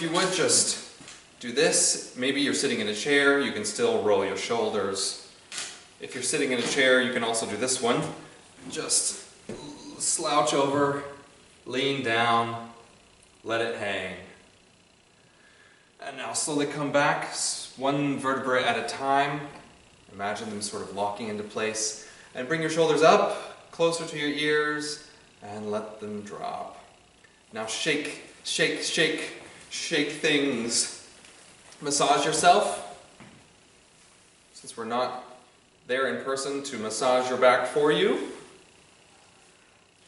if you would just do this. Maybe you're sitting in a chair, you can still roll your shoulders. If you're sitting in a chair, you can also do this one. Just slouch over, lean down, let it hang. And now slowly come back, one vertebrae at a time. Imagine them sort of locking into place. And bring your shoulders up, closer to your ears, and let them drop. Now shake, shake, shake, shake things. Massage yourself. Since we're not there in person to massage your back for you.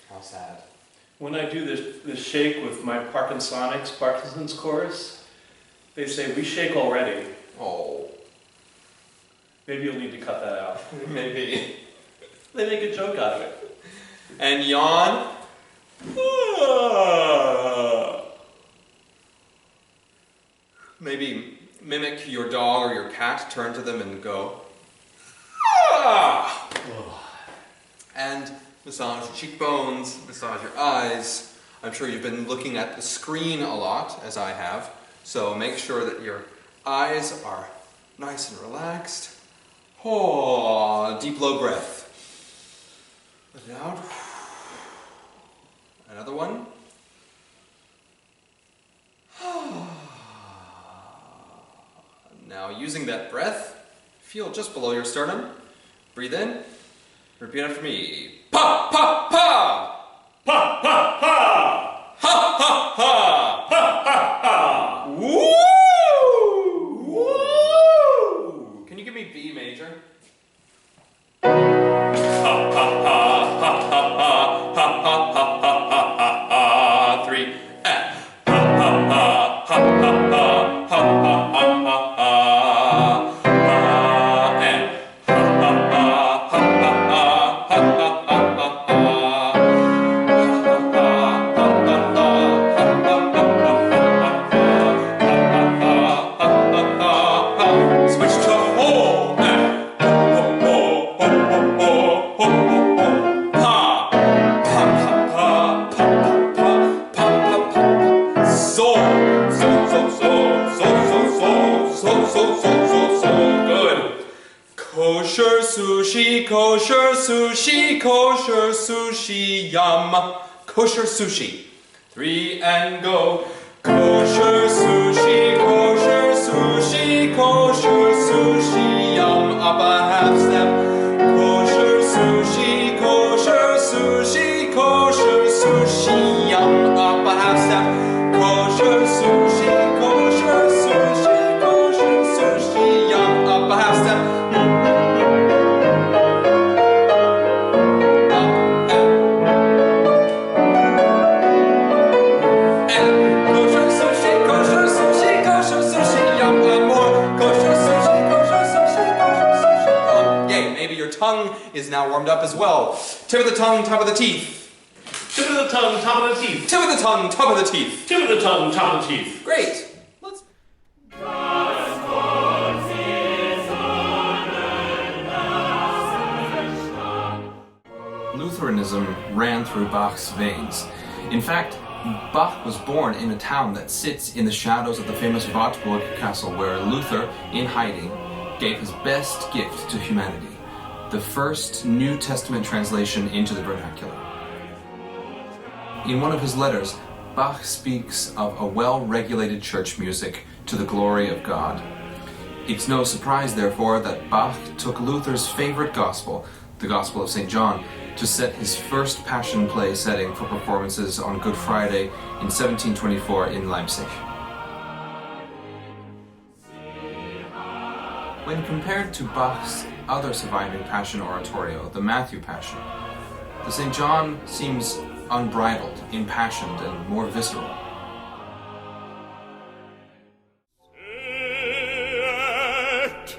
How sad. When I do this shake with my Parkinson's chorus, they say, "We shake already." Oh. Maybe you'll need to cut that out. Maybe. They make a joke out of it. And yawn. Maybe mimic your dog or your cat, turn to them and go. And massage your cheekbones, massage your eyes. I'm sure you've been looking at the screen a lot, as I have, so make sure that your eyes are nice and relaxed. Oh, deep low breath. Let it out. Another one. Now, using that breath, feel just below your sternum. Breathe in. Repeat after me. Pa, pa, pa! Ha ha ha! Ha, ha, ha! Ha ha ha! Woo! Woo! Can you give me B major? Ha ha ha! Ha ha ha! Ha ha ha! Ha ha ha! 3 F. Ha ha ha! Ha ha ha! Ha ha ha! Kosher sushi, kosher sushi, yum. Kosher sushi. 3 and go. Kosher sushi, kosher sushi, kosher sushi, yum. Up a half step. Kosher sushi, kosher sushi, kosher sushi, yum. Up a half step. Kosher sushi, kosher sushi, kosher sushi, yum. Up a half step. Tongue is now warmed up as well. Tip of the tongue, top of the teeth. Tip of the tongue, top of the teeth. Tip of the tongue, top of the teeth. Tip of the tongue, top of the teeth. Great. Let's. Lutheranism ran through Bach's veins. In fact, Bach was born in a town that sits in the shadows of the famous Wartburg castle, where Luther, in hiding, gave his best gift to humanity. The first New Testament translation into the vernacular. In one of his letters, Bach speaks of a well-regulated church music to the glory of God. It's no surprise, therefore, that Bach took Luther's favorite gospel, the Gospel of St. John, to set his first Passion Play setting for performances on Good Friday in 1724 in Leipzig. When compared to Bach's other surviving Passion oratorio, the Matthew Passion, the St. John seems unbridled, impassioned, and more visceral. Seht,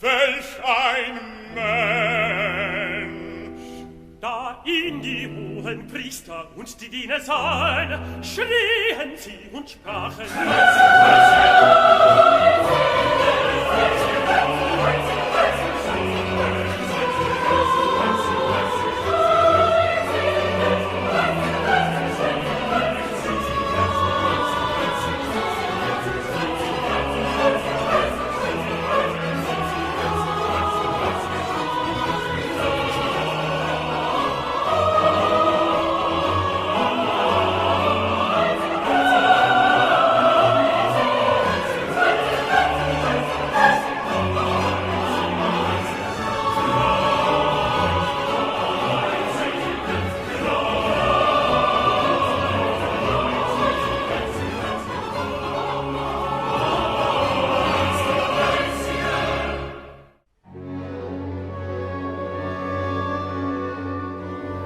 welch ein Mensch! Da ihn die hohen Priester und die Diener sahen, schrien sie und sprachen: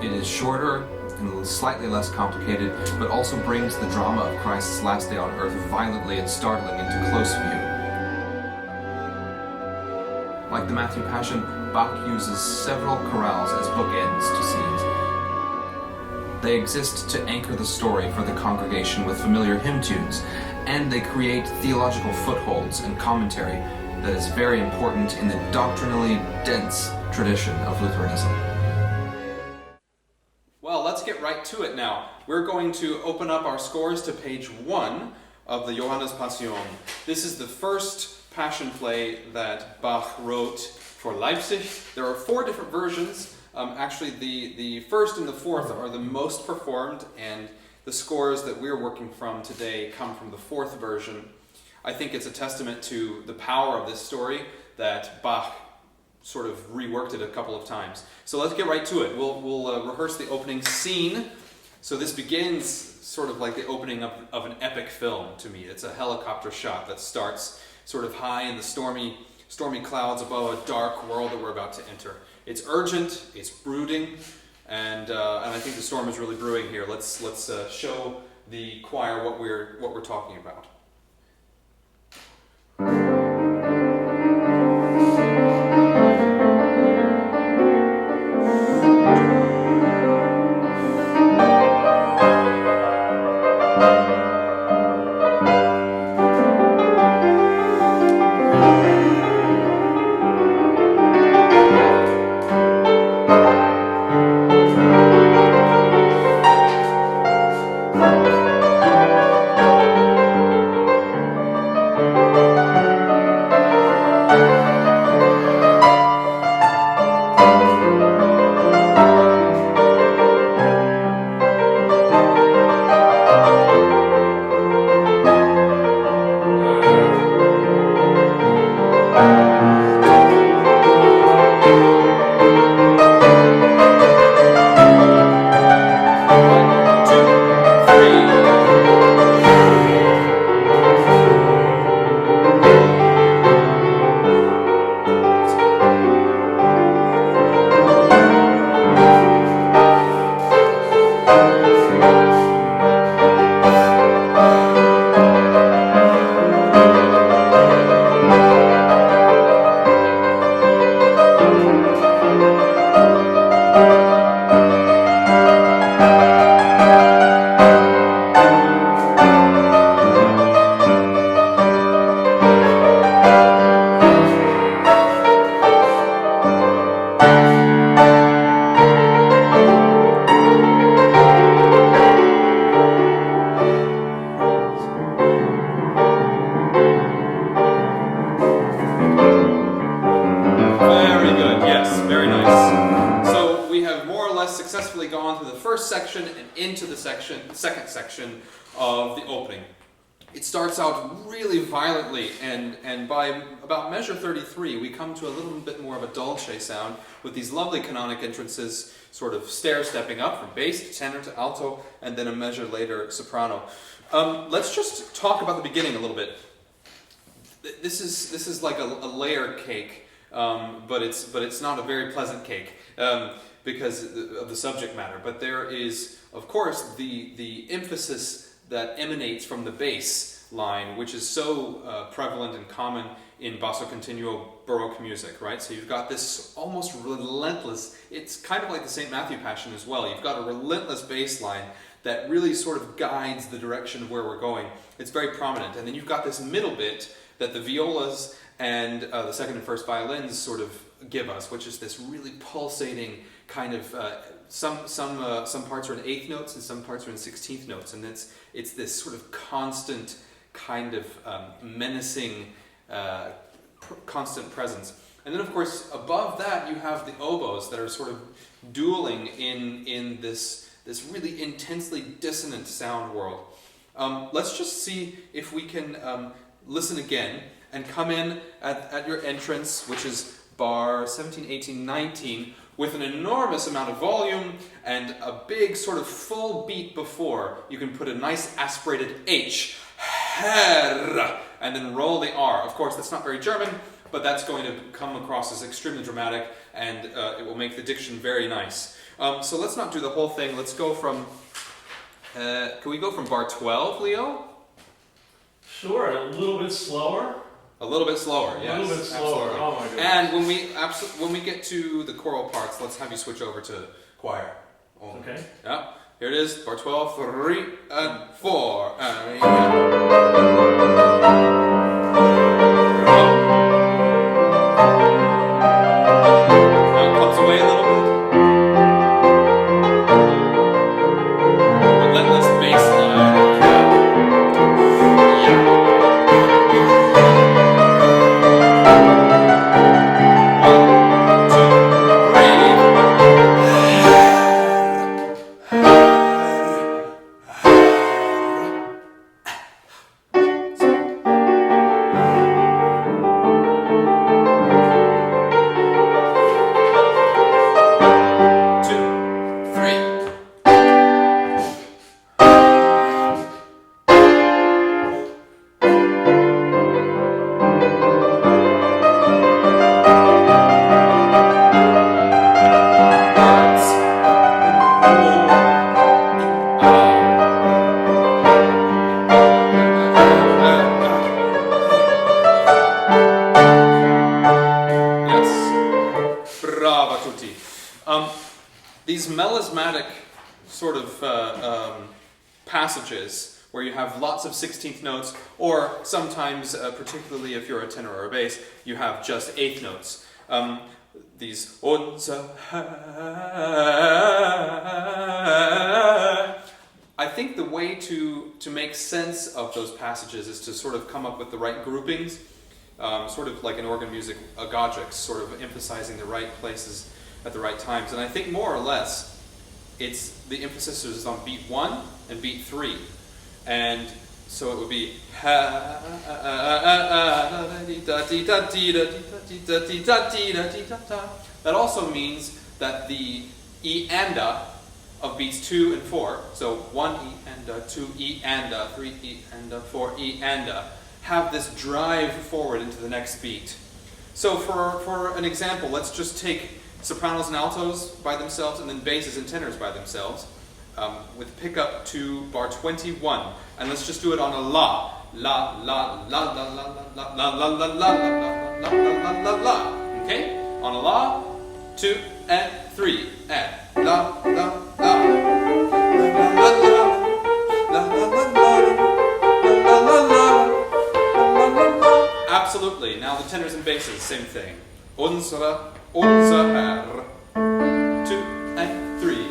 It is shorter and slightly less complicated, but also brings the drama of Christ's last day on earth violently and startling into close view. Like the Matthew Passion, Bach uses several chorales as bookends to scenes. They exist to anchor the story for the congregation with familiar hymn tunes, and they create theological footholds and commentary that is very important in the doctrinally dense tradition of Lutheranism. Well, let's get right to it now. We're going to open up our scores to page 1 of the Johannes Passion. This is the first Passion play that Bach wrote for Leipzig. There are 4 different versions. Actually, the first and the fourth are the most performed, and the scores that we're working from today come from the 4th version. I think it's a testament to the power of this story that Bach sort of reworked it a couple of times. So let's get right to it. We'll rehearse the opening scene. So this begins sort of like the opening of an epic film to me. It's a helicopter shot that starts sort of high in the stormy clouds above a dark world that we're about to enter. It's urgent, it's brooding, and I think the storm is really brewing here. Let's show the choir what we're talking about. Section and into the second section of the opening. It starts out really violently, and by about measure 33 we come to a little bit more of a dolce sound with these lovely canonic entrances sort of stair-stepping up from bass to tenor to alto, and then a measure later soprano. Let's just talk about the beginning a little bit. This is like a layer cake, but it's not a very pleasant cake. Because of the subject matter, but there is, of course, the emphasis that emanates from the bass line, which is so prevalent and common in basso continuo Baroque music, right? So you've got this almost relentless, it's kind of like the St. Matthew Passion as well. You've got a relentless bass line that really sort of guides the direction of where we're going. It's very prominent. And then you've got this middle bit that the violas and the second and first violins sort of give us, which is this really pulsating kind of some parts are in 8th notes and some parts are in 16th notes, and it's this sort of constant kind of menacing constant presence. And then of course above that you have the oboes that are sort of dueling in this really intensely dissonant sound world. Let's just see if we can listen again and come in at your entrance, which is bar 17, 18, 19, with an enormous amount of volume and a big sort of full beat before. You can put a nice aspirated H, Herr, and then roll the R. Of course, that's not very German, but that's going to come across as extremely dramatic, and it will make the diction very nice. So let's not do the whole thing. Let's go from, can we go from bar 12, Leo? Sure, a little bit slower. A little bit slower, yes. A little bit slower, absolutely. oh my goodness. And when we get to the choral parts, let's have you switch over to choir. Okay. Yeah, here it is, bar 12, 3 and 4. Now it comes away a little bit. Relentless bass line. These melismatic sort of passages where you have lots of 16th notes, or sometimes, particularly if you're a tenor or a bass, you have just 8th notes. These I think the way to make sense of those passages is to sort of come up with the right groupings, sort of like in organ music, agogics, sort of emphasizing the right places at the right times. And I think more or less, it's the emphasis is on beat 1 and beat 3. And so it would be that also means that the E and A of beats 2 and 4, so 1 E and A, 2 E and A, 3 E and A, 4 E and A, have this drive forward into the next beat. So for an example, let's just take sopranos and altos by themselves, and then basses and tenors by themselves, with pickup to bar 21. And let's just do it on a la. La, la, la, la, la, la, la, la, la, la, la, la, la, la, la. Okay? On a la, 2 and 3, and la, la, la, la, la, la, la, la. Absolutely. Now the tenors and basses, same thing. Unsere, unser Herr. 2 and 3.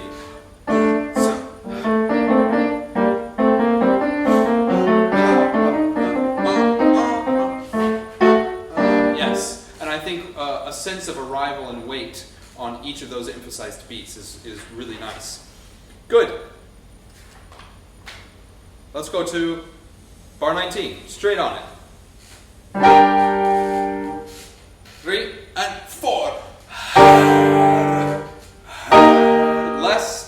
Yes, and I think a sense of arrival and weight on each of those emphasized beats is really nice. Good. Let's go to bar 19, straight on it. 3 and 4. Less.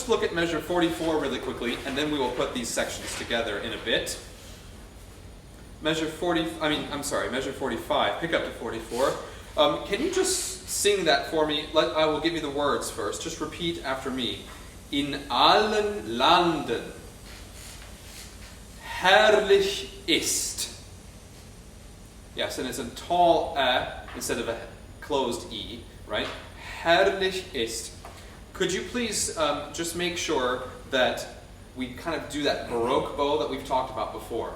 Look at measure 44 really quickly, and then we will put these sections together in a bit. Measure 45, pick up to 44. Can you just sing that for me? I will give you the words first. Just repeat after me. In allen Landen herrlich ist. Yes, and it's a tall instead of a closed E, right? Herrlich ist. Could you please just make sure that we kind of do that Baroque bow that we've talked about before?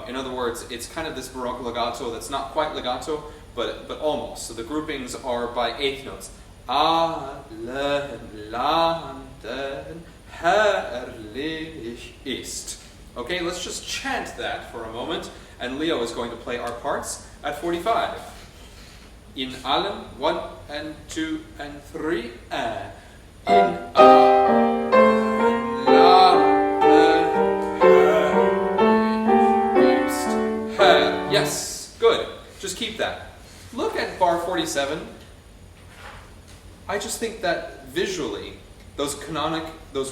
In other words, it's kind of this Baroque legato that's not quite legato, but almost. So the groupings are by eighth notes. allen Landen herrlich ist. Okay, let's just chant that for a moment, and Leo is going to play our parts at 45. In allen, 1 and 2 and 3, in allen Landen herrlich ist. Yes, good. Just keep that. Look at bar 47. I just think that visually, those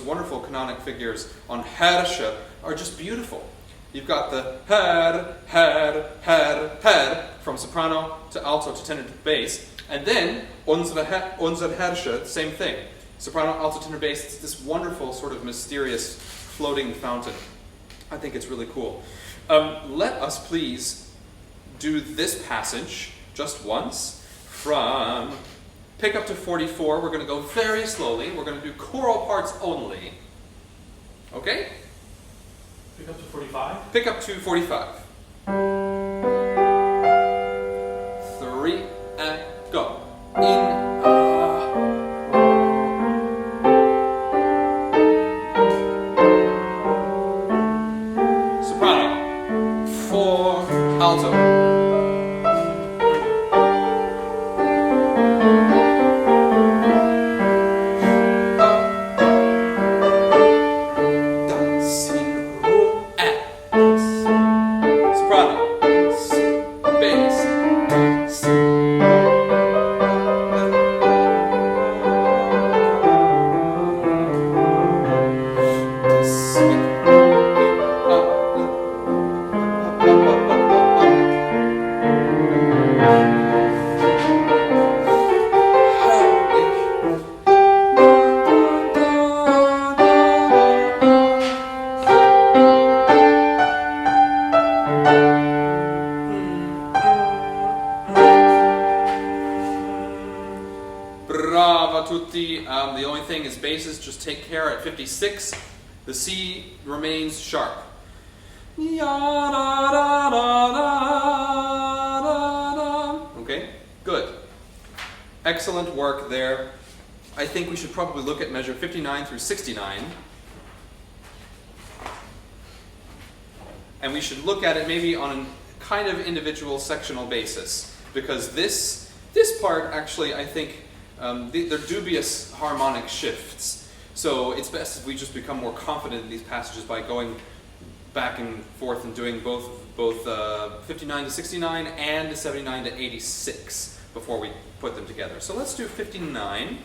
wonderful canonic figures on Herrscher are just beautiful. You've got the Herr, from soprano to alto to tenor to bass, and then unser Herrscher, same thing. Soprano, alto, tenor, bass. It's this wonderful sort of mysterious floating fountain. I think it's really cool. Let us please do this passage just once from pick up to 44. We're going to go very slowly. We're going to do choral parts only. Okay? Pick up to 45? Pick up to 45. 3 and go. Soprano. 4 alto. The only thing is basses, just take care at 56. The C remains sharp. Okay, good. Excellent work there. I think we should probably look at measure 59 through 69. And we should look at it maybe on a kind of individual sectional basis. Because this part actually, I think, they're dubious harmonic shifts. So it's best if we just become more confident in these passages by going back and forth and doing both 59 to 69 and 79 to 86 before we put them together. So let's do 59,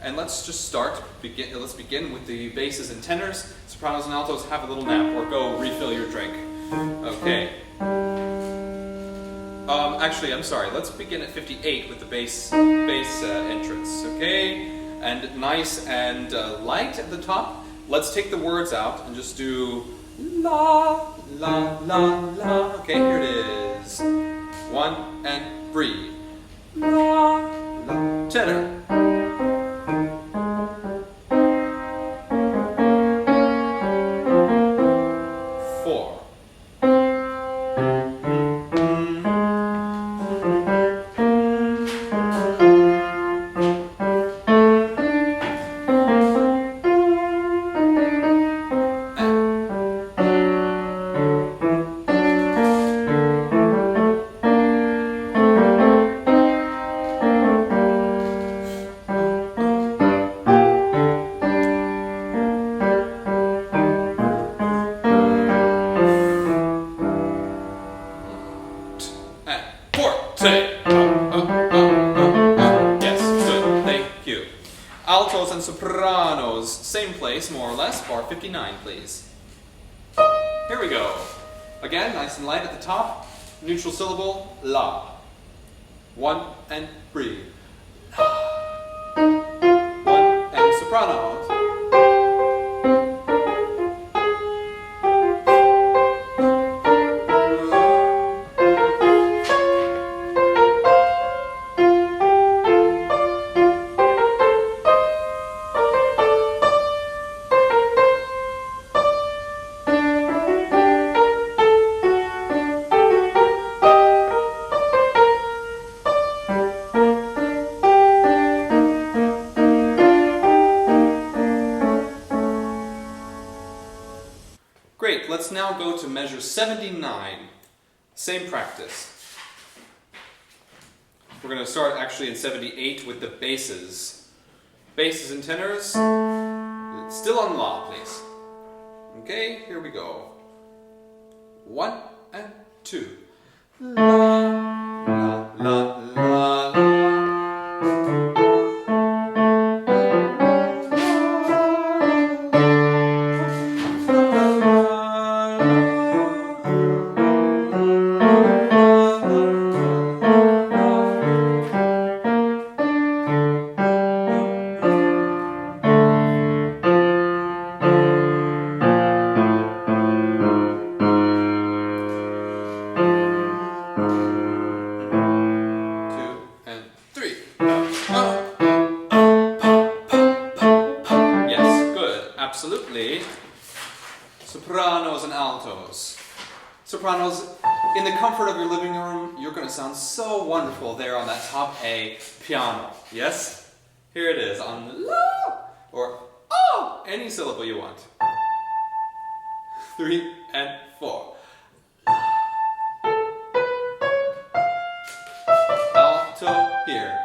and let's just let's begin with the basses and tenors. Sopranos and altos, have a little nap or go refill your drink. Okay. Actually, I'm sorry. Let's begin at 58 with the bass entrance, okay? And nice and light at the top. Let's take the words out and just do la, la, la, la. Okay, here it is. 1 and breathe. La, la, tenor. Altos and sopranos, same place, more or less. Bar 59, please. Here we go. Again, nice and light at the top. Neutral syllable, la. 1 and breathe. La. 1 and sopranos. let's now go to measure 79. Same practice. We're going to start actually in 78 with the basses. Basses and tenors, still on La, please. Okay, here we go. 1 and 2. La, la, la, la, la. Absolutely. Sopranos and altos. Sopranos, in the comfort of your living room, you're going to sound so wonderful there on that top A piano. Yes? Here it is on La or Oh, any syllable you want. 3 and 4. Alto here.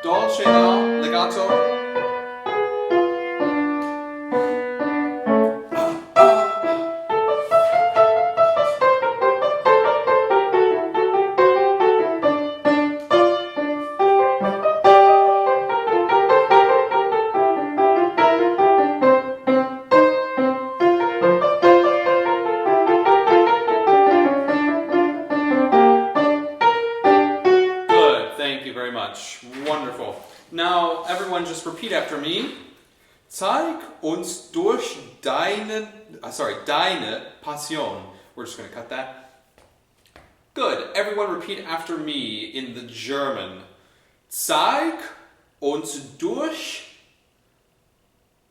Dolce now, legato. Thank you very much. Wonderful. Now, everyone just repeat after me. Zeig uns durch deine Passion. We're just going to cut that. Good. Everyone repeat after me in the German. Zeig uns durch.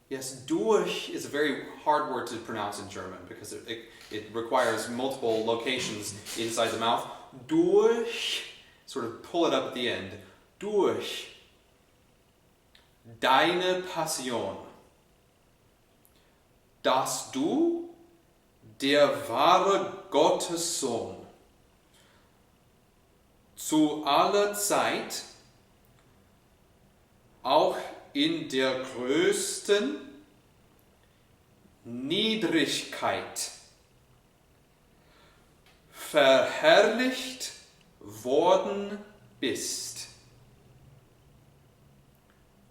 Yes, durch is a very hard word to pronounce in German because it requires multiple locations inside the mouth. Durch. Sort of pull it up at the end. Durch deine Passion, dass du der wahre Gottessohn zu aller Zeit auch in der größten Niedrigkeit verherrlicht worden bist.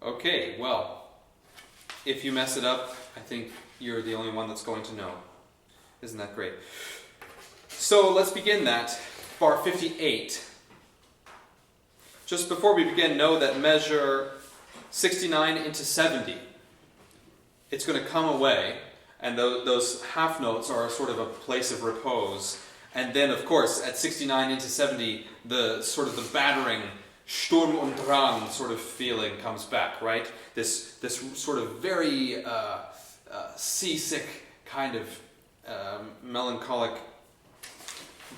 Okay, well, if you mess it up, I think you're the only one that's going to know. Isn't that great? So let's begin that. Bar 58. Just before we begin, know that measure 69 into 70. It's going to come away, and those half notes are sort of a place of repose. And then, of course, at 69 into 70, the sort of the battering Sturm und Drang sort of feeling comes back, right? This sort of very seasick kind of melancholic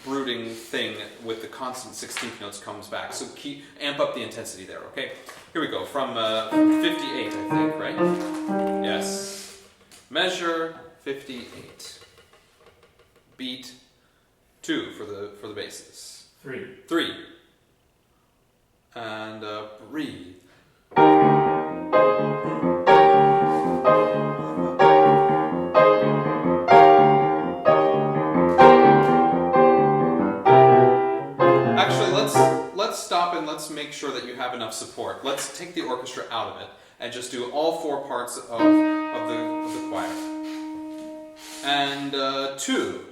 brooding thing with the constant 16th notes comes back. So amp up the intensity there, okay? Here we go, from 58, I think, right? Yes. Measure 58. Beat 2 for the basses. 3. And breathe. Actually, let's stop and let's make sure that you have enough support. Let's take the orchestra out of it and just do all 4 parts of the choir. And 2.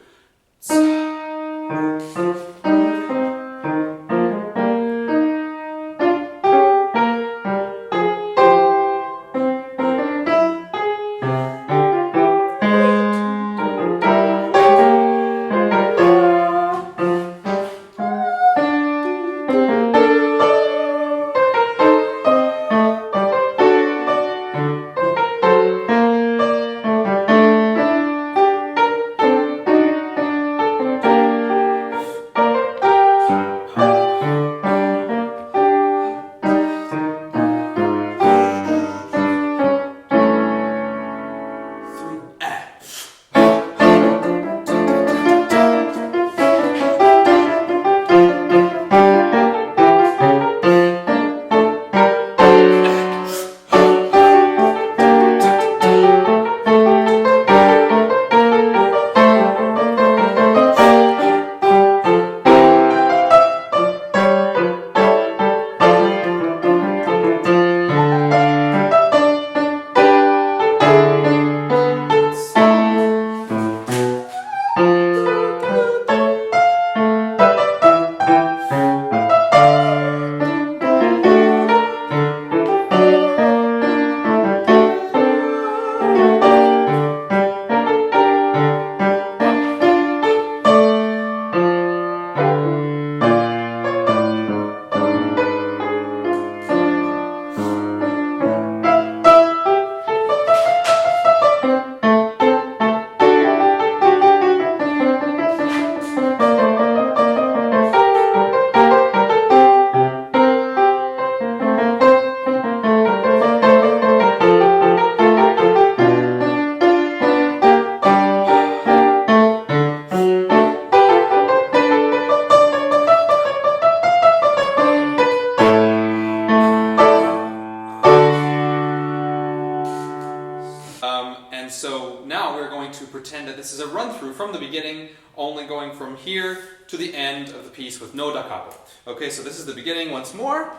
And so now we're going to pretend that this is a run-through from the beginning, only going from here to the end of the piece with no da capo. Okay, so this is the beginning once more,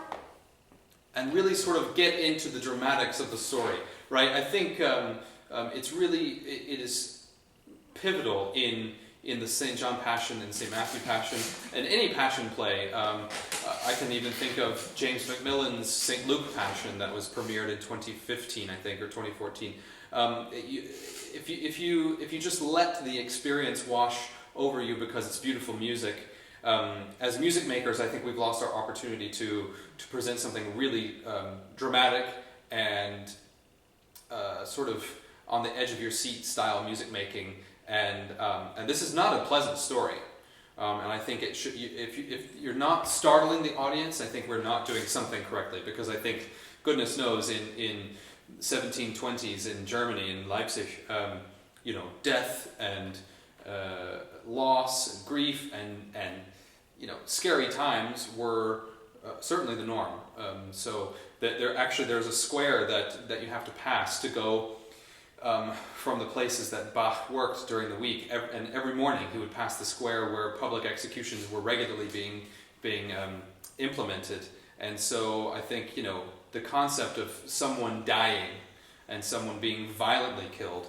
and really sort of get into the dramatics of the story, right? I think it is pivotal in the St. John Passion and St. Matthew Passion, and any Passion play. I can even think of James Macmillan's St. Luke Passion that was premiered in 2015, I think, or 2014. If you just let the experience wash over you because it's beautiful music, as music makers, I think we've lost our opportunity to present something really dramatic and sort of on the edge of your seat style music making. And this is not a pleasant story, and I think it should. If you're not startling the audience, I think we're not doing something correctly. Because I think, goodness knows, in 1720s in Germany, in Leipzig, death and loss and grief and scary times were certainly the norm. So that there's a square that you have to pass to go. From the places that Bach worked during the week, and every morning he would pass the square where public executions were regularly being implemented. And so I think the concept of someone dying and someone being violently killed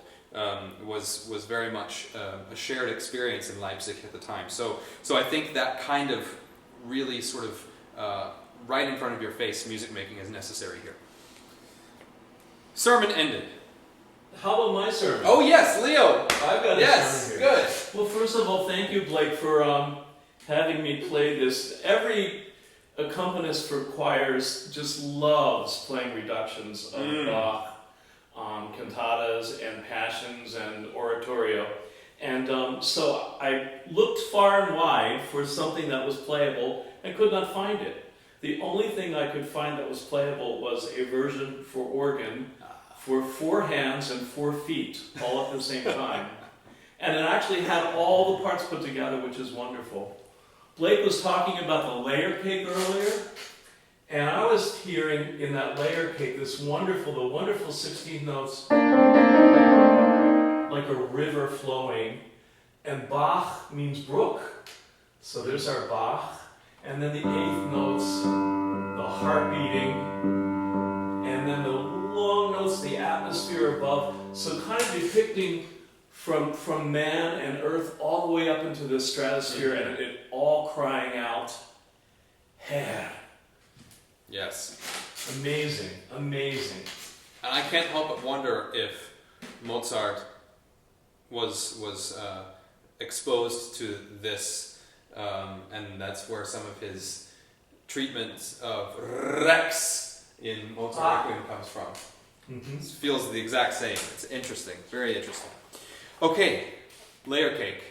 was very much a shared experience in Leipzig at the time. So I think that kind of really sort of right in front of your face music making is necessary here. Sermon ended. How about my sermon? Oh yes, Leo. I've got a sermon here. Good. Well, first of all, thank you, Blake, for having me play this. Every accompanist for choirs just loves playing reductions of Bach, cantatas and passions and oratorio. And so I looked far and wide for something that was playable and could not find it. The only thing I could find that was playable was a version for organ for 4 hands and 4 feet, all at the same time. And it actually had all the parts put together, which is wonderful. Blake was talking about the layer cake earlier, and I was hearing in that layer cake the wonderful 16 notes, like a river flowing, and Bach means brook. So there's our Bach, and then the 8th notes, the heart beating, and then the long notes, the atmosphere above, so kind of depicting from man and earth all the way up into the stratosphere, and it all crying out, Herr. Yes. Amazing, amazing. And I can't help but wonder if Mozart was exposed to this, and that's where some of his treatment of Rex in Mozart Requiem comes from. Mm-hmm. It feels the exact same. It's interesting, very interesting. Okay, layer cake.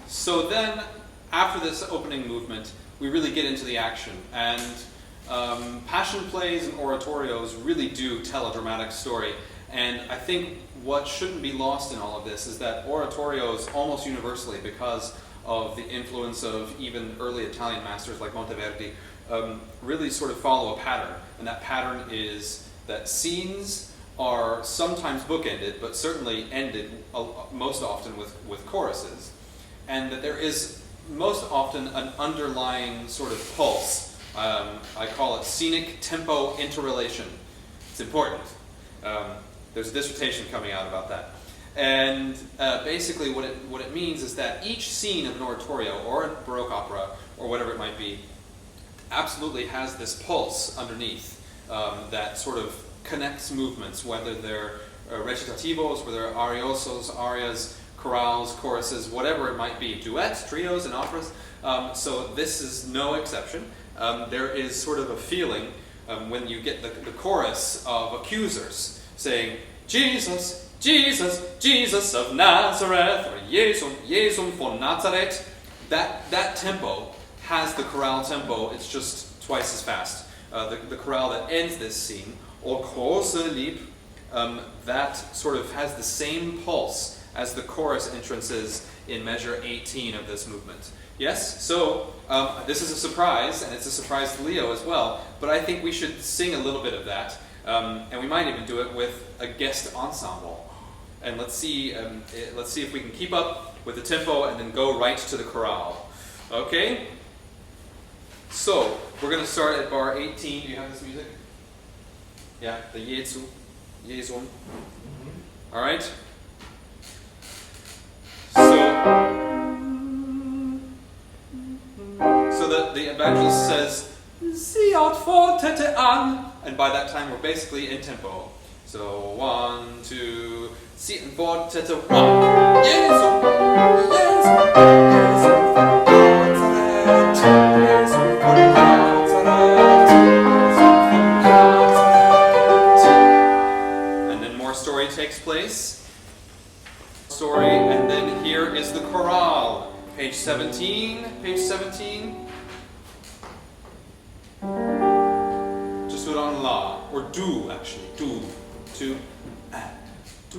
So then, after this opening movement, we really get into the action, and passion plays and oratorios really do tell a dramatic story. And I think what shouldn't be lost in all of this is that oratorios, almost universally, because of the influence of even early Italian masters like Monteverdi, really sort of follow a pattern. And that pattern is that scenes are sometimes bookended, but certainly ended most often with choruses. And that there is most often an underlying sort of pulse. I call it scenic tempo interrelation. It's important. There's a dissertation coming out about that. And basically what it means is that each scene of an oratorio or a Baroque opera or whatever it might be absolutely has this pulse underneath that sort of connects movements, whether they're recitativos, whether they're ariosos, arias, chorales, choruses, whatever it might be, duets, trios, and operas. So this is no exception. There is sort of a feeling when you get the chorus of accusers saying, Jesus, Jesus, Jesus of Nazareth, or Jesum, Jesum von Nazareth. That tempo has the chorale tempo, it's just twice as fast. The chorale that ends this scene, O große Lieb, that sort of has the same pulse as the chorus entrances in measure 18 of this movement. Yes? So, this is a surprise, and it's a surprise to Leo as well, but I think we should sing a little bit of that, and we might even do it with a guest ensemble. And let's see if we can keep up with the tempo and then go right to the chorale. Okay? So, we're going to start at bar 18. Do you have this music? Yeah, the Jesu. Jesum. Alright? So the evangelist says, "Sieh out fortete an," and by that time we're basically in tempo. So 1, 2, sieh and fortete 1. Jesum, Jesum, Jesum von Nazareth, Jesum von Nazareth, Jesum von Nazareth. And then more story takes place. Story, and then here is the chorale. Page 17, page 17. Just do it on la, or do actually, do, to, do.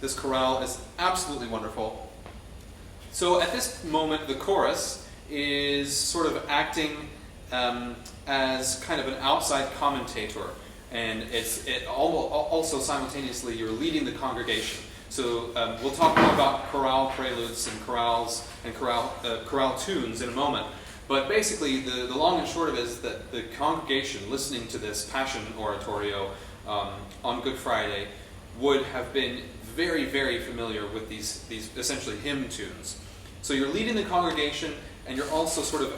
This chorale is absolutely wonderful. So at this moment, the chorus is sort of acting as kind of an outside commentator, and it also simultaneously you're leading the congregation. So we'll talk more about chorale preludes and chorales and chorale tunes in a moment. But basically, the long and short of it is that the congregation listening to this Passion oratorio on Good Friday would have been very, very familiar with these essentially hymn tunes. So you're leading the congregation, and you're also sort of,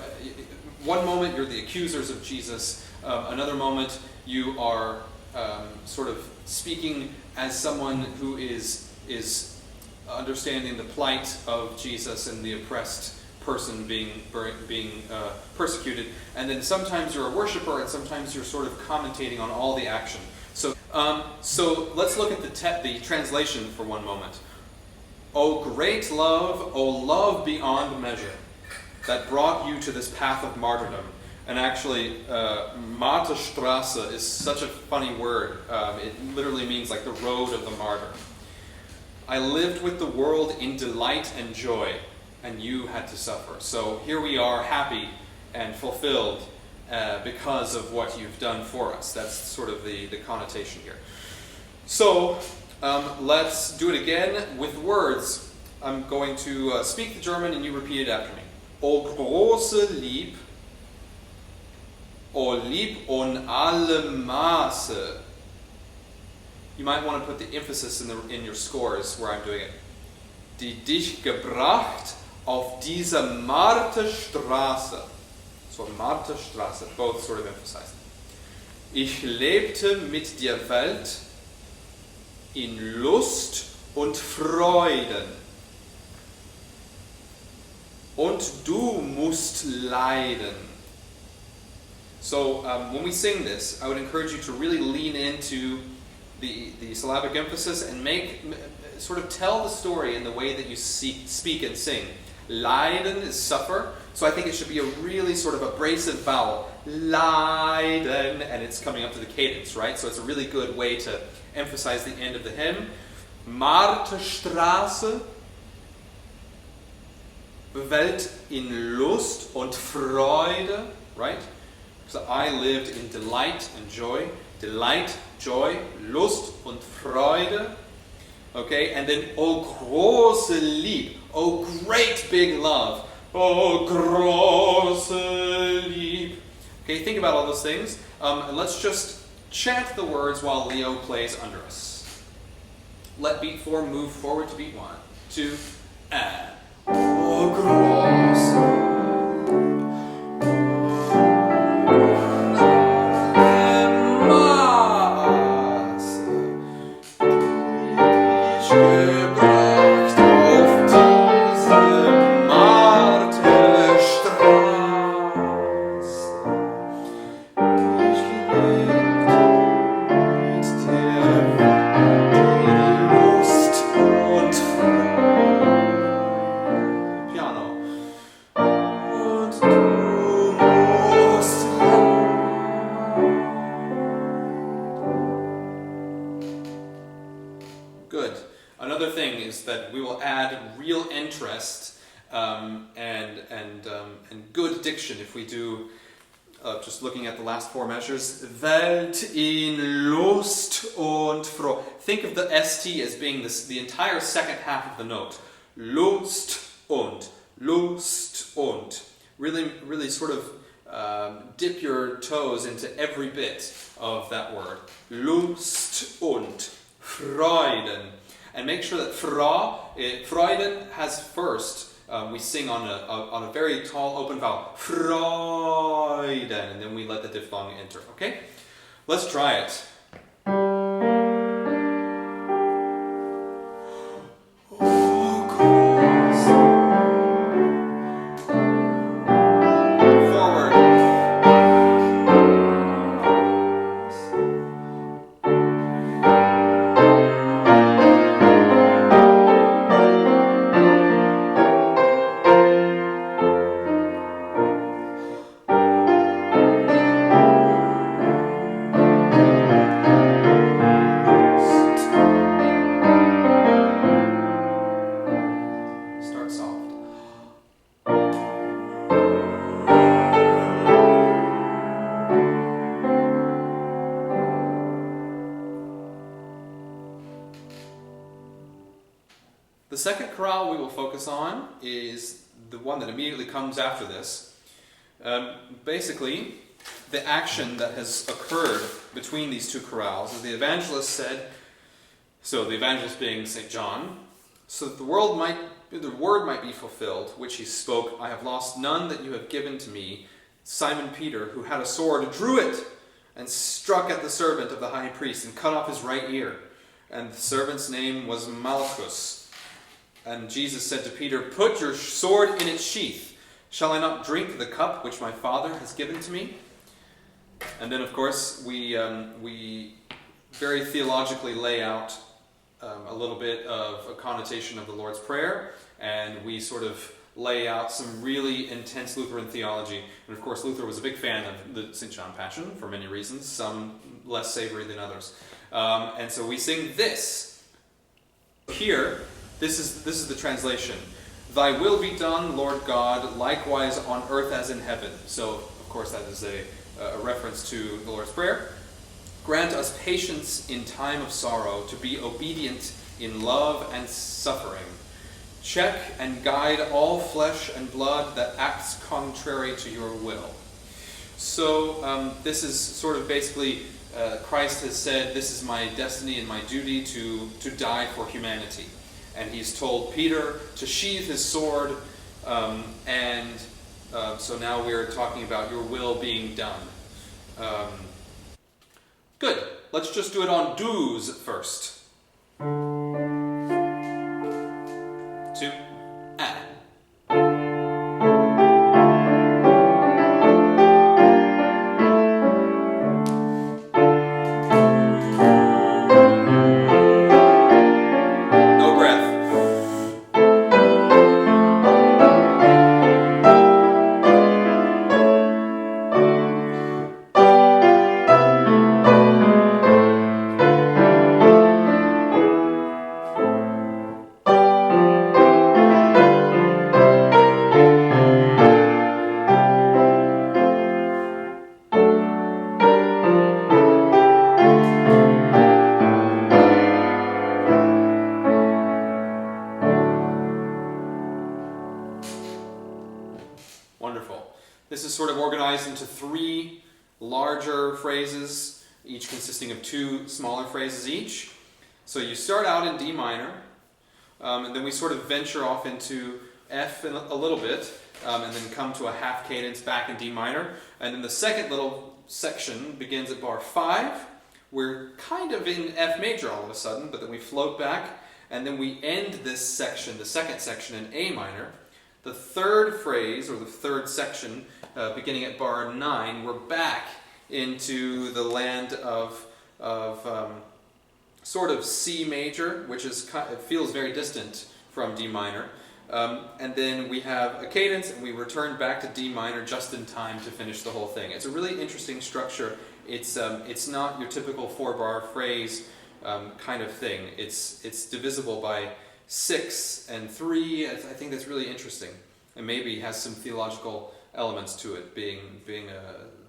one moment you're the accusers of Jesus, another moment you are sort of speaking as someone who is understanding the plight of Jesus and the oppressed person being persecuted, and then sometimes you're a worshiper, and sometimes you're sort of commentating on all the action. So let's look at the translation for one moment. O great love, O love beyond measure, that brought you to this path of martyrdom. And actually, Marterstrasse is such a funny word. It literally means like the road of the martyr. I lived with the world in delight and joy, and you had to suffer. So here we are, happy and fulfilled because of what you've done for us. That's sort of the connotation here. So let's do it again with words. I'm going to speak the German and you repeat it after me. O große Lieb, O lieb und alle Maße. You might want to put the emphasis in your scores where I'm doing it. Die dich gebracht auf diese Marterstraße. So Marterstraße, both sort of emphasized. Ich lebte mit der Welt in Lust und Freuden. Und du musst leiden. So when we sing this, I would encourage you to really lean into the syllabic emphasis and sort of tell the story in the way that you speak and sing. Leiden is suffer, so I think it should be a really sort of abrasive vowel. Leiden, and it's coming up to the cadence, right? So it's a really good way to emphasize the end of the hymn. Marterstraße, Welt in Lust und Freude, right? So I lived in delight and joy. Delight, joy, Lust und Freude. Okay, and then O große Lieb, O great big love. O große Lieb. Okay, think about all those things. And let's just chant the words while Leo plays under us. Let beat 4 move forward to beat 1, 2, and O große and good diction if we do, just looking at the last 4 measures. Welt in Lust und Freude. Think of the ST as being the entire second half of the note. Lust und. Really, really sort of dip your toes into every bit of that word. Lust und Freuden. And make sure that Freuden has first. We sing on a very tall open vowel. Freuden. And then we let the diphthong enter. Okay? Let's try it. The second chorale we will focus on is the one that immediately comes after this. Basically, the action that has occurred between these two chorales, as the evangelist said, so the evangelist being St. John, so that the world might the word might be fulfilled, which he spoke, I have lost none that you have given to me. Simon Peter, who had a sword, drew it and struck at the servant of the high priest and cut off his right ear. And the servant's name was Malchus. And Jesus said to Peter, put your sword in its sheath. Shall I not drink the cup which my Father has given to me? And then, of course, we very theologically lay out a little bit of a connotation of the Lord's Prayer, and we sort of lay out some really intense Lutheran theology. And of course, Luther was a big fan of the St. John Passion for many reasons, some less savory than others. And so we sing this. Here, this is the translation. Thy will be done, Lord God, likewise on earth as in heaven. So, of course, that is a reference to the Lord's Prayer. Grant us patience in time of sorrow, to be obedient in love and suffering. Check and guide all flesh and blood that acts contrary to your will. So this is sort of basically Christ has said, this is my destiny and my duty to die for humanity. And he's told Peter to sheathe his sword, so now we're talking about your will being done. Good. Let's just do it on do's first. 2, and. No breath. Wonderful. This is sort of organized into 3 larger phrases, each consisting of 2 smaller phrases each. So you start out in D minor, and then we sort of venture off into F in a little bit, and then come to a half cadence back in D minor. And then the second little section begins at bar 5. We're kind of in F major all of a sudden, but then we float back, and then we end this section, the second section, in A minor. The third phrase, or the third section, beginning at bar 9, we're back into the land of sort of C major, which is it feels very distant from D minor. And then we have a cadence, and we return back to D minor just in time to finish the whole thing. It's a really interesting structure. It's not your typical 4-bar phrase kind of thing. It's divisible by 6 and 3. I think that's really interesting, and maybe has some theological elements to it, being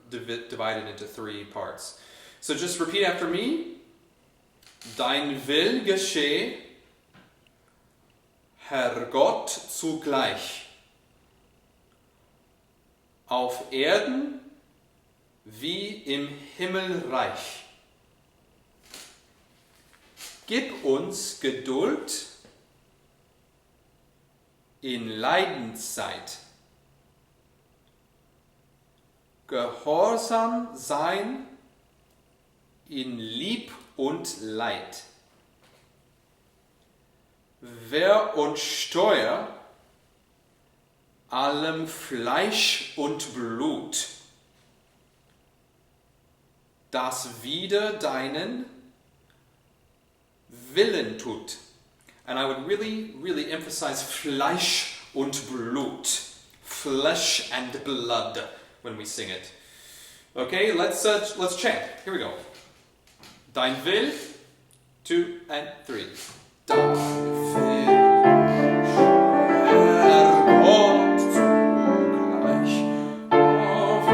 divided into 3 parts. So just repeat after me. Dein Will geschehe, Herr Gott zugleich, auf Erden wie im Himmelreich. Gib uns Geduld in Leidenszeit, Gehorsam sein in Lieb und Leid, Wehr und Steuer allem Fleisch und Blut, das wider deinen Willen tut. And I would really, really emphasize Fleisch und Blut. Flesh and blood when we sing it. Okay, let's chant. Here we go. Dein Will, 2 and 3. Dein Will, Herr Gott, zugleich auf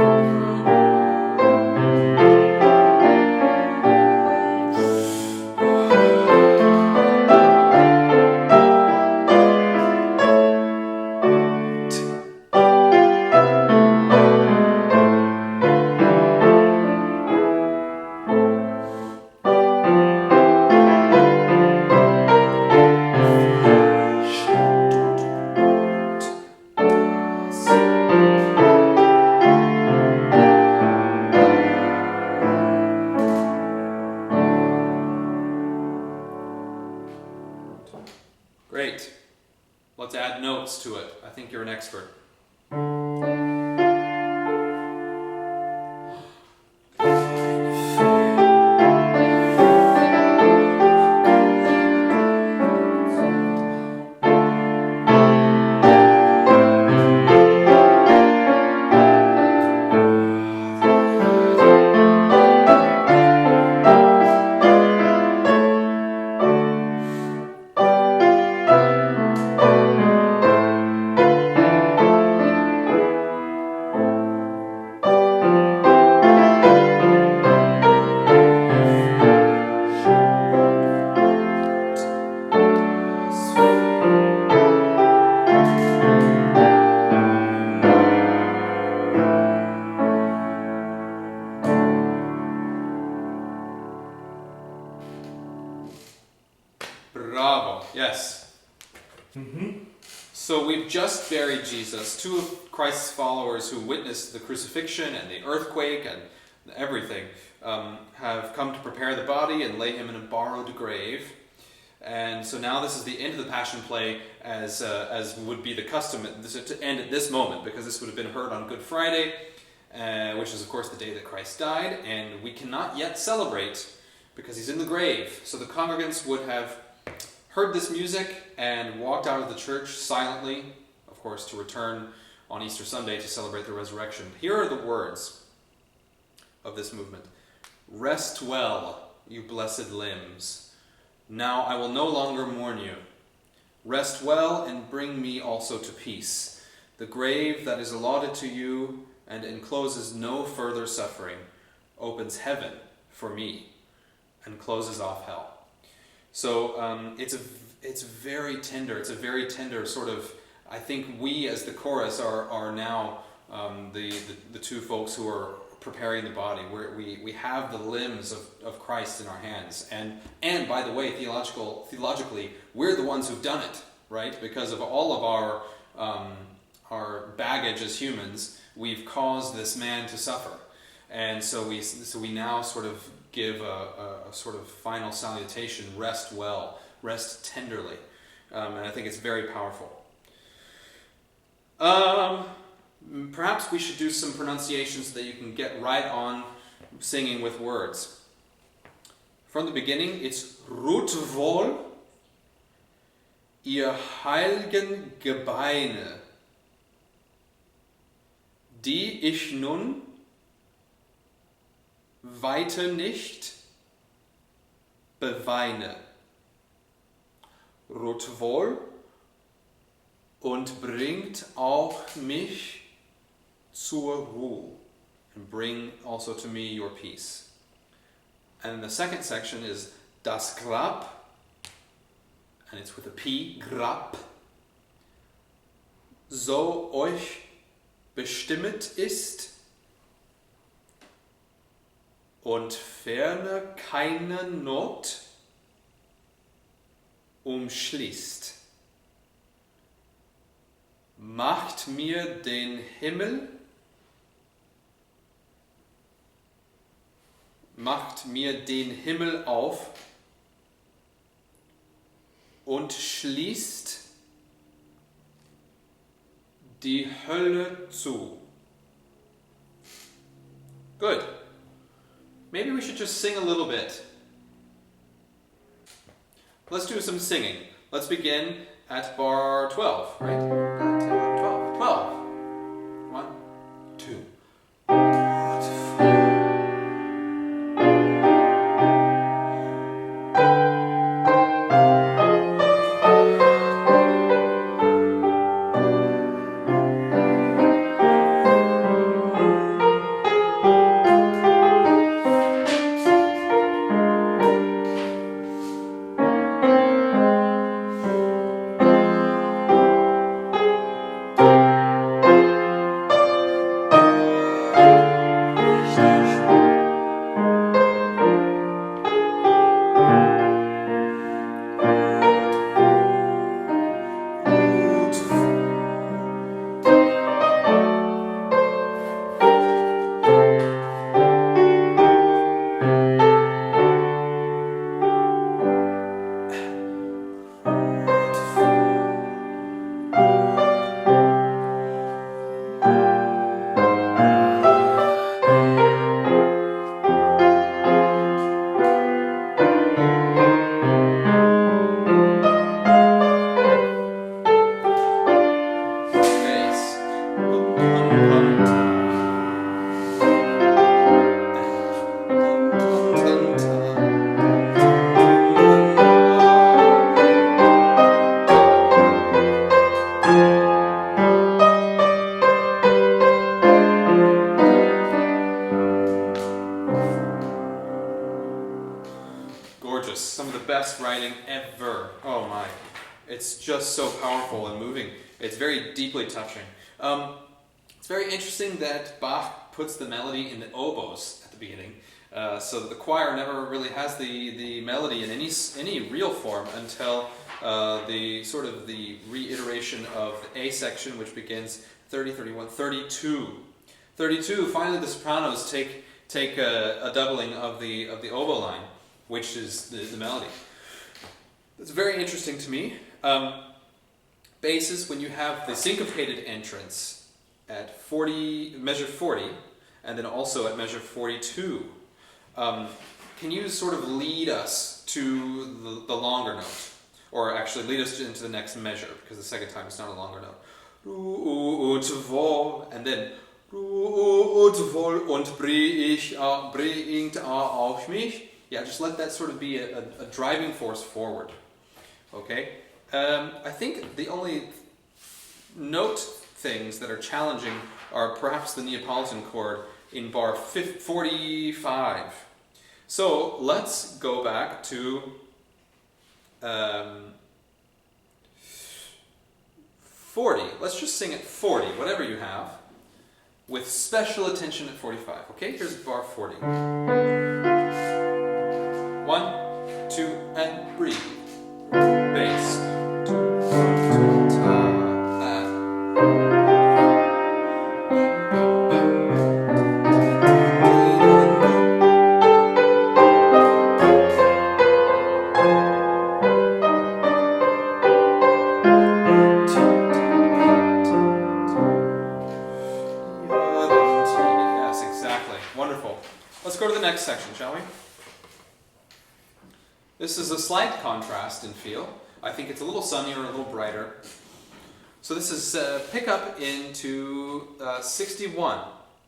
just buried Jesus. Two of Christ's followers who witnessed the crucifixion and the earthquake and everything have come to prepare the body and lay him in a borrowed grave. And so now this is the end of the Passion Play as would be the custom to end at this moment, because this would have been heard on Good Friday, which is of course the day that Christ died, and we cannot yet celebrate because he's in the grave. So the congregants would have heard this music and walked out of the church silently, of course, to return on Easter Sunday to celebrate the resurrection. Here are the words of this movement. Rest well, you blessed limbs. Now I will no longer mourn you. Rest well and bring me also to peace. The grave that is allotted to you and encloses no further suffering opens heaven for me and closes off hell. So it's very tender. It's a very tender sort of. I think we as the chorus are now the two folks who are preparing the body. We have the limbs of Christ in our hands, and by the way, theologically, we're the ones who've done it, right? Because of all of our baggage as humans, we've caused this man to suffer, and so we now sort of give a sort of final salutation: rest well, rest tenderly, and I think it's very powerful. Perhaps we should do some pronunciations so that you can get right on singing with words. From the beginning, it's Ruht wohl, ihr heiligen Gebeine, die ich nun weiter nicht beweine. Ruht wohl und bringt auch mich zur Ruhe, and bring also to me your peace. And the second section is das Grab, and it's with a P, Grab, so euch bestimmet ist und ferne keine Not umschließt. Macht mir den Himmel auf und schließt die Hölle zu. Good. Maybe we should just sing a little bit. Let's do some singing. Let's begin at bar 12, right? 12. 1, 2. It's just so powerful and moving. It's very deeply touching. It's very interesting that Bach puts the melody in the oboes at the beginning, so that the choir never really has the melody in any real form until the sort of the reiteration of the A section, which begins 30, 31, 32. 32. Finally, the sopranos take a doubling of the oboe line, which is the melody. That's very interesting to me. Basses, when you have the syncopated entrance at 40, measure 40, and then also at measure 42, can you sort of lead us to the longer note? Or actually lead us into the next measure, because the second time it's not a longer note. And then und bringt auf mich. Yeah, just let that sort of be a driving force forward. Okay? I think the only note things that are challenging are perhaps the Neapolitan chord in bar 45. So let's go back to 40. Let's just sing at 40, whatever you have, with special attention at 45. Okay, here's bar 40. 1, 2, and breathe. Bass. Yes, exactly. Wonderful. Let's go to the next section, shall we? This is a slight contrast in feel. I think it's a little sunnier, a little brighter. So this is pick up into 61.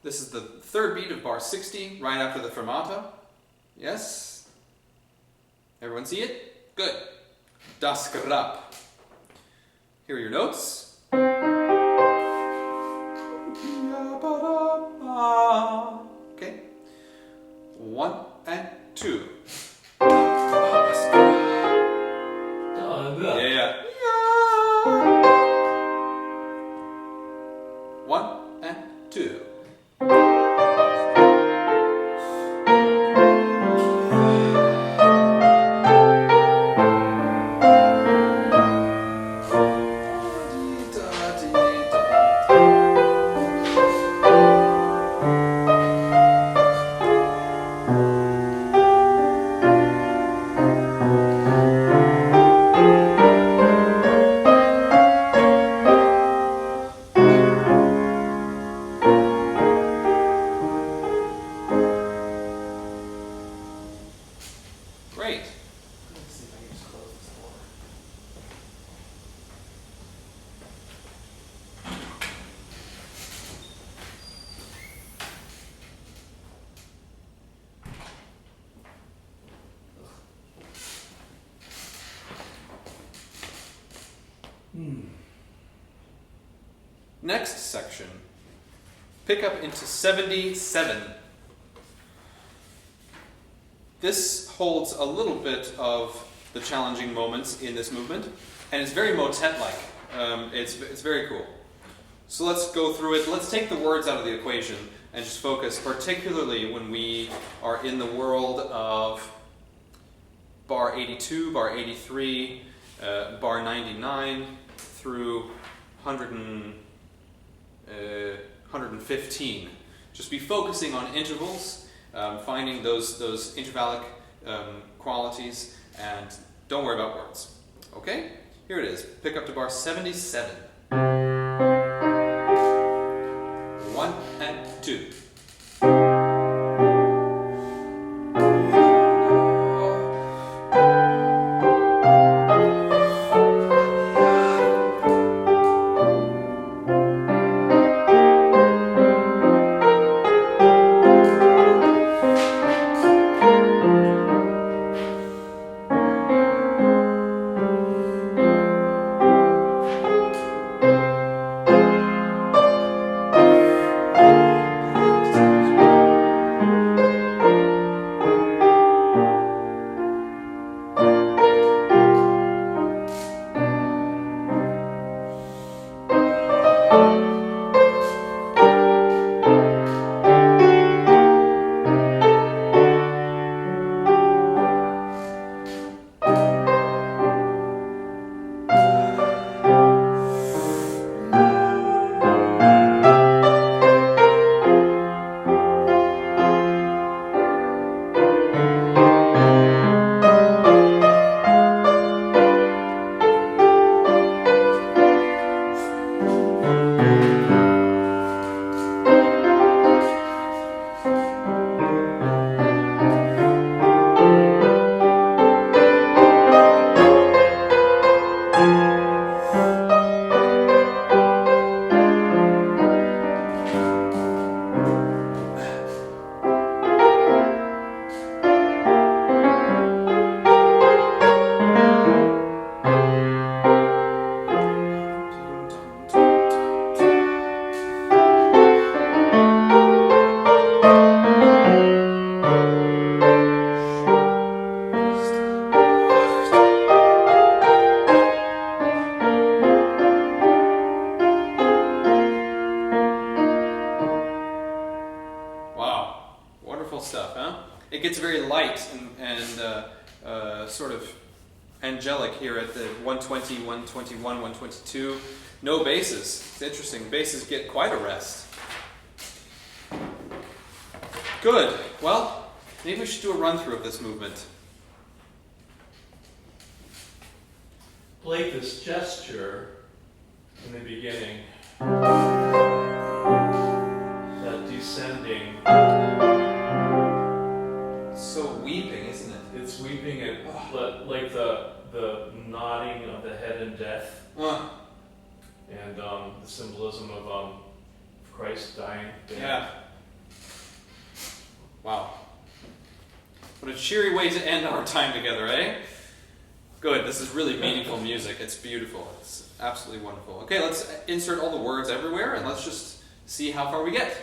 This is the third beat of bar 60, right after the fermata. Yes? Everyone see it? Good. Das Grab. Here are your notes. Okay. 1 and 2. Yeah. 1 and 2. Great. Let's see if I can just close this door. Next section. Pick up into 77. This holds a little bit of the challenging moments in this movement, and it's very motet-like. It's very cool. So let's go through it. Let's take the words out of the equation and just focus, particularly when we are in the world of bar 82, bar 83, bar 99 through 115. Just be focusing on intervals. Finding those intervallic qualities, and don't worry about words. Okay? Here it is. Pick up to bar 77. 1 and 2. Wonderful stuff, huh? It gets very light and sort of angelic here at the 120, 121, 122. No basses. It's interesting. Basses get quite a rest. Good. Well, maybe we should do a run-through of this movement. Blake, this gesture in the beginning, that descending. So weeping, isn't it? It's weeping and like the nodding of the head in death, and the symbolism of Christ dying. Yeah. Wow. What a cheery way to end our time together, eh? Good. This is really meaningful music. It's beautiful. It's absolutely wonderful. Okay, let's insert all the words everywhere and let's just see how far we get.